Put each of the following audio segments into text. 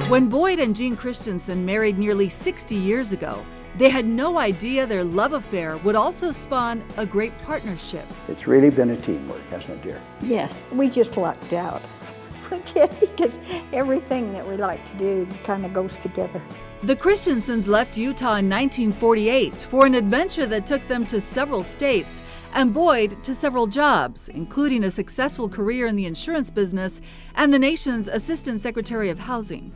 When Boyd and Jean Christensen married nearly 60 years ago, they had no idea their love affair would also spawn a great partnership. It's really been a teamwork, hasn't it, dear? Yes, we just lucked out. We did, because everything that we like to do kind of goes together. The Christensens left Utah in 1948 for an adventure that took them to several states, and Boyd to several jobs, including a successful career in the insurance business and the nation's Assistant Secretary of Housing.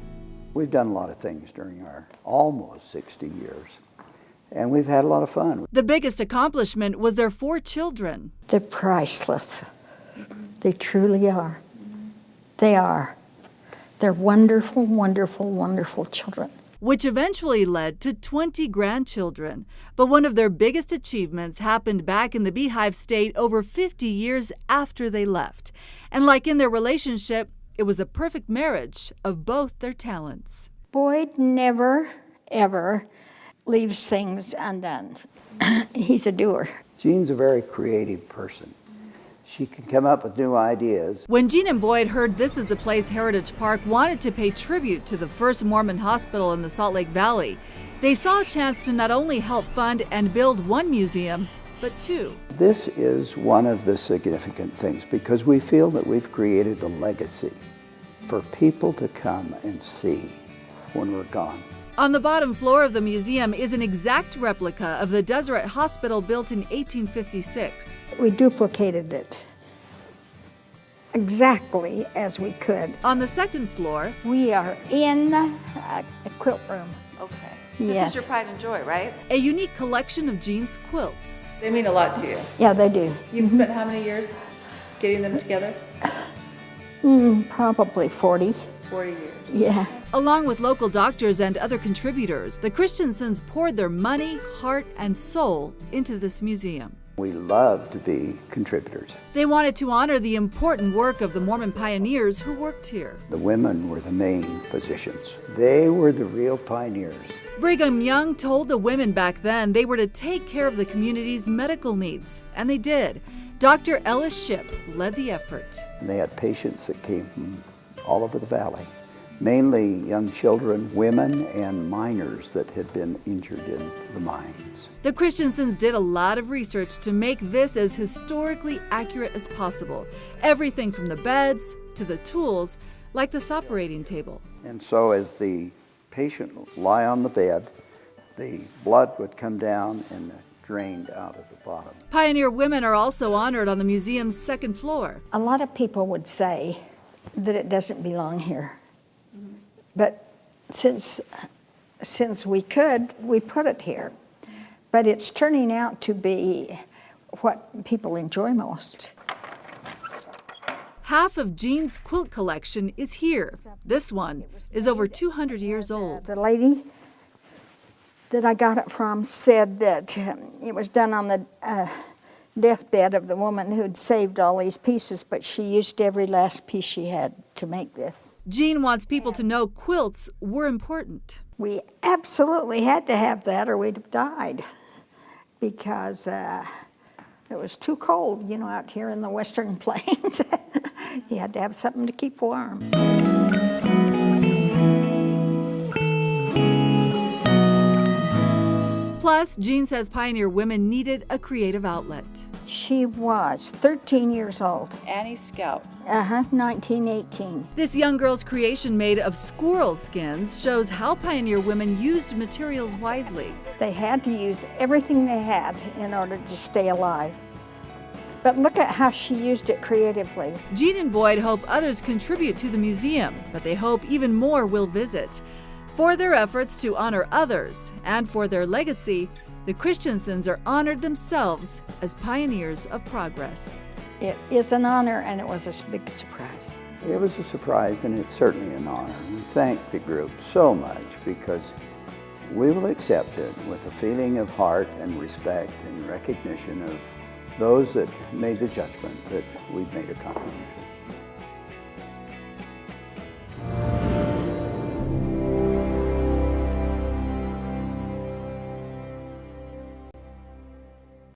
We've done a lot of things during our almost 60 years, and we've had a lot of fun. The biggest accomplishment was their 4 children. They're priceless. They truly are. They are. They're wonderful, wonderful, wonderful children. Which eventually led to 20 grandchildren. But one of their biggest achievements happened back in the Beehive State over 50 years after they left. And like in their relationship, it was a perfect marriage of both their talents. Boyd never, ever leaves things undone. He's a doer. Jean's a very creative person. She can come up with new ideas. When Jean and Boyd heard This Is a Place Heritage Park wanted to pay tribute to the first Mormon hospital in the Salt Lake Valley, they saw a chance to not only help fund and build one museum, but 2. This is one of the significant things because we feel that we've created a legacy for people to come and see when we're gone. On the bottom floor of the museum is an exact replica of the Deseret Hospital built in 1856. We duplicated it exactly as we could. On the second floor, We are in a quilt room. Okay. Yes. This is your pride and joy, right? a unique collection of Jean's quilts. They mean a lot to you. Yeah, they do. You've spent how many years getting them together? Probably 40. 40 years. Yeah. Along with local doctors and other contributors, the Christensens poured their money, heart, and soul into this museum. We love to be contributors. They wanted to honor the important work of the Mormon pioneers who worked here. The women were the main physicians. They were the real pioneers. Brigham Young told the women back then they were to take care of the community's medical needs, and they did. Dr. Ellis Shipp led the effort. And they had patients that came from all over the valley, mainly young children, women, and miners that had been injured in the mines. The Christensens did a lot of research to make this as historically accurate as possible. Everything from the beds to the tools, like this operating table. And so as the patient would lie on the bed, the blood would come down and drained out of the bottom. Pioneer women are also honored on the museum's second floor. A lot of people would say that it doesn't belong here. But since we could, we put it here. But it's turning out to be what people enjoy most. Half of Jean's quilt collection is here. This one is over 200 years old. The lady that I got it from said that it was done on the deathbed of the woman who'd saved all these pieces, but she used every last piece she had to make this. Jean wants people to know quilts were important. We absolutely had to have that or we'd have died because it was too cold, you know, out here in the western plains. You had to have something to keep warm. Plus, Jean says pioneer women needed a creative outlet. She was 13 years old. Annie Scout. 1918. This young girl's creation made of squirrel skins shows how pioneer women used materials wisely. They had to use everything they had in order to stay alive. But look at how she used it creatively. Jean and Boyd hope others contribute to the museum, but they hope even more will visit. For their efforts to honor others and for their legacy, the Christensens are honored themselves as pioneers of progress. It is an honor, and it was a big surprise. It was a surprise, and it's certainly an honor. We thank the group so much because we will accept it with a feeling of heart and respect and recognition of those that made the judgment that we've made a compliment.